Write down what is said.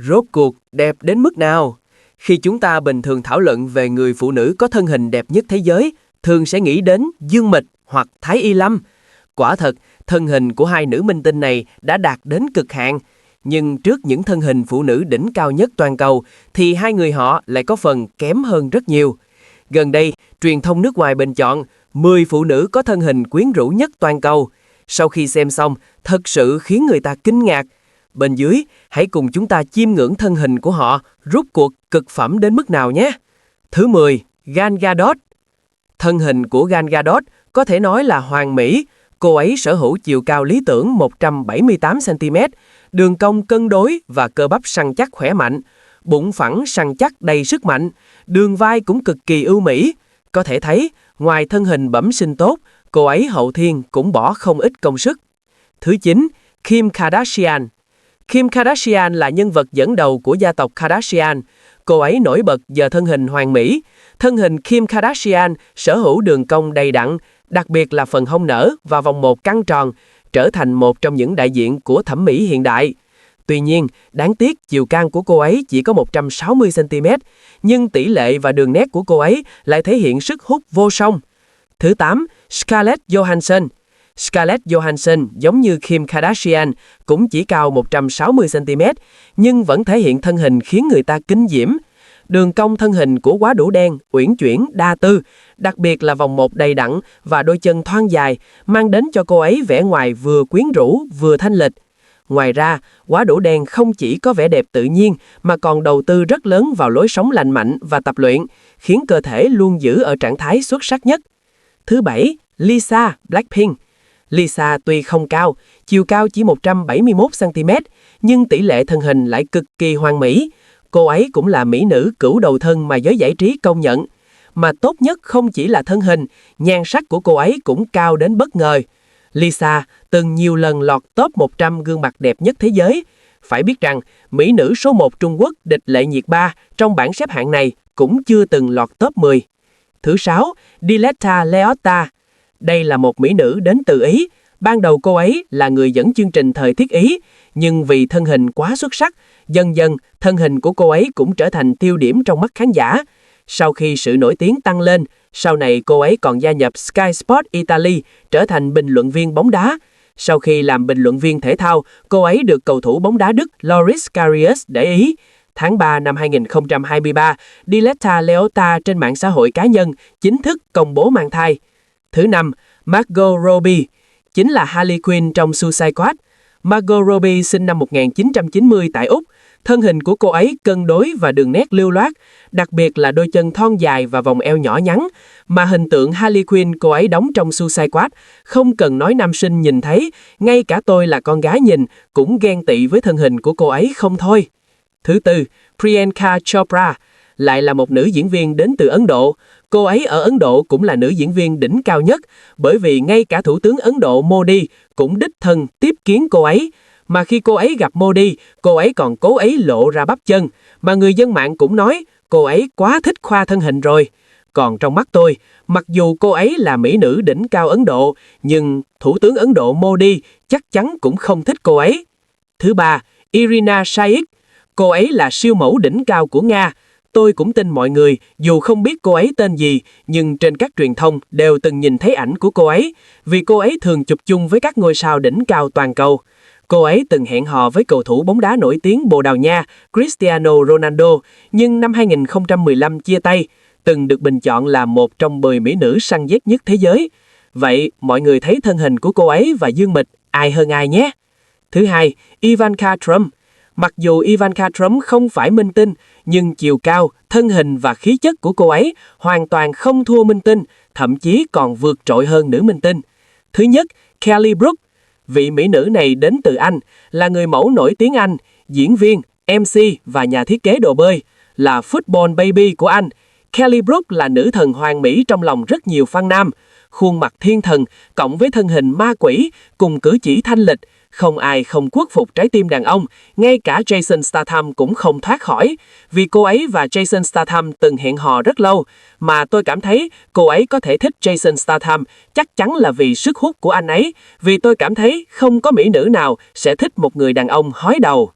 Rốt cuộc đẹp đến mức nào? Khi chúng ta bình thường thảo luận về người phụ nữ có thân hình đẹp nhất thế giới, thường sẽ nghĩ đến Dương Mịch hoặc Thái Y Lâm. Quả thật, thân hình của hai nữ minh tinh này đã đạt đến cực hạn. Nhưng trước những thân hình phụ nữ đỉnh cao nhất toàn cầu, thì hai người họ lại có phần kém hơn rất nhiều. Gần đây, truyền thông nước ngoài bình chọn 10 phụ nữ có thân hình quyến rũ nhất toàn cầu. Sau khi xem xong, thật sự khiến người ta kinh ngạc. Bên dưới, hãy cùng chúng ta chiêm ngưỡng thân hình của họ rốt cuộc cực phẩm đến mức nào nhé. Thứ 10. Gal Gadot. Thân hình của Gal Gadot có thể nói là hoàn mỹ. Cô ấy sở hữu chiều cao lý tưởng 178cm, đường cong cân đối và cơ bắp săn chắc khỏe mạnh, bụng phẳng săn chắc đầy sức mạnh, đường vai cũng cực kỳ ưu mỹ. Có thể thấy, ngoài thân hình bẩm sinh tốt, cô ấy hậu thiên cũng bỏ không ít công sức. Thứ 9. Kim Kardashian. Kim Kardashian là nhân vật dẫn đầu của gia tộc Kardashian. Cô ấy nổi bật nhờ thân hình hoàn mỹ. Thân hình Kim Kardashian sở hữu đường cong đầy đặn, đặc biệt là phần hông nở và vòng một căng tròn, trở thành một trong những đại diện của thẩm mỹ hiện đại. Tuy nhiên, đáng tiếc chiều cao của cô ấy chỉ có 160cm, nhưng tỷ lệ và đường nét của cô ấy lại thể hiện sức hút vô song. Thứ 8. Scarlett Johansson. Scarlett Johansson giống như Kim Kardashian cũng chỉ cao 160cm, nhưng vẫn thể hiện thân hình khiến người ta kinh diễm. Đường cong thân hình của quá đủ đen, uyển chuyển, đa tư, đặc biệt là vòng một đầy đặn và đôi chân thon dài, mang đến cho cô ấy vẻ ngoài vừa quyến rũ vừa thanh lịch. Ngoài ra, quá đủ đen không chỉ có vẻ đẹp tự nhiên mà còn đầu tư rất lớn vào lối sống lành mạnh và tập luyện, khiến cơ thể luôn giữ ở trạng thái xuất sắc nhất. Thứ 7. Lisa, Blackpink. Lisa tuy không cao, chiều cao chỉ 171cm, nhưng tỷ lệ thân hình lại cực kỳ hoàn mỹ. Cô ấy cũng là mỹ nữ cửu đầu thân mà giới giải trí công nhận. Mà tốt nhất không chỉ là thân hình, nhan sắc của cô ấy cũng cao đến bất ngờ. Lisa từng nhiều lần lọt top 100 gương mặt đẹp nhất thế giới. Phải biết rằng, mỹ nữ số 1 Trung Quốc Địch Lệ Nhiệt Ba trong bảng xếp hạng này cũng chưa từng lọt top 10. Thứ 6. Diletta Leotta. Đây là một mỹ nữ đến từ Ý. Ban đầu cô ấy là người dẫn chương trình thời tiết Ý, nhưng vì thân hình quá xuất sắc, dần dần thân hình của cô ấy cũng trở thành tiêu điểm trong mắt khán giả. Sau khi sự nổi tiếng tăng lên, sau này cô ấy còn gia nhập Sky Sport Italy, trở thành bình luận viên bóng đá. Sau khi làm bình luận viên thể thao, cô ấy được cầu thủ bóng đá Đức Loris Karius để ý. Tháng 3 năm 2023, Diletta Leotta trên mạng xã hội cá nhân chính thức công bố mang thai. Thứ 5. Margot Robbie. Chính là Harley Quinn trong Suicide Squad. Margot Robbie sinh năm 1990 tại Úc. Thân hình của cô ấy cân đối và đường nét lưu loát, đặc biệt là đôi chân thon dài và vòng eo nhỏ nhắn. Mà hình tượng Harley Quinn cô ấy đóng trong Suicide Squad, không cần nói nam sinh nhìn thấy, ngay cả tôi là con gái nhìn cũng ghen tị với thân hình của cô ấy không thôi. Thứ 4. Priyanka Chopra. Lại là một nữ diễn viên đến từ Ấn Độ. Cô ấy ở Ấn Độ cũng là nữ diễn viên đỉnh cao nhất, bởi vì ngay cả Thủ tướng Ấn Độ Modi cũng đích thân tiếp kiến cô ấy. Mà khi cô ấy gặp Modi, cô ấy còn cố ý lộ ra bắp chân, mà người dân mạng cũng nói cô ấy quá thích khoa thân hình rồi. Còn trong mắt tôi, mặc dù cô ấy là mỹ nữ đỉnh cao Ấn Độ, nhưng Thủ tướng Ấn Độ Modi chắc chắn cũng không thích cô ấy. Thứ 3. Irina Shayk. Cô ấy là siêu mẫu đỉnh cao của Nga. Tôi cũng tin mọi người, dù không biết cô ấy tên gì, nhưng trên các truyền thông đều từng nhìn thấy ảnh của cô ấy, vì cô ấy thường chụp chung với các ngôi sao đỉnh cao toàn cầu. Cô ấy từng hẹn hò với cầu thủ bóng đá nổi tiếng Bồ Đào Nha Cristiano Ronaldo, nhưng năm 2015 chia tay, từng được bình chọn là một trong 10 mỹ nữ săn giết nhất thế giới. Vậy, mọi người thấy thân hình của cô ấy và Dương Mịch ai hơn ai nhé? Thứ 2. Ivanka Trump. Mặc dù Ivanka Trump không phải minh tinh, nhưng chiều cao, thân hình và khí chất của cô ấy hoàn toàn không thua minh tinh, thậm chí còn vượt trội hơn nữ minh tinh. Thứ nhất, Kelly Brook. Vị mỹ nữ này đến từ Anh, là người mẫu nổi tiếng Anh, diễn viên, MC và nhà thiết kế đồ bơi, là football baby của Anh. Kelly Brook là nữ thần hoàn mỹ trong lòng rất nhiều fan nam. Khuôn mặt thiên thần, cộng với thân hình ma quỷ, cùng cử chỉ thanh lịch, không ai không khuất phục trái tim đàn ông, ngay cả Jason Statham cũng không thoát khỏi, vì cô ấy và Jason Statham từng hẹn hò rất lâu, mà tôi cảm thấy cô ấy có thể thích Jason Statham chắc chắn là vì sức hút của anh ấy, vì tôi cảm thấy không có mỹ nữ nào sẽ thích một người đàn ông hói đầu.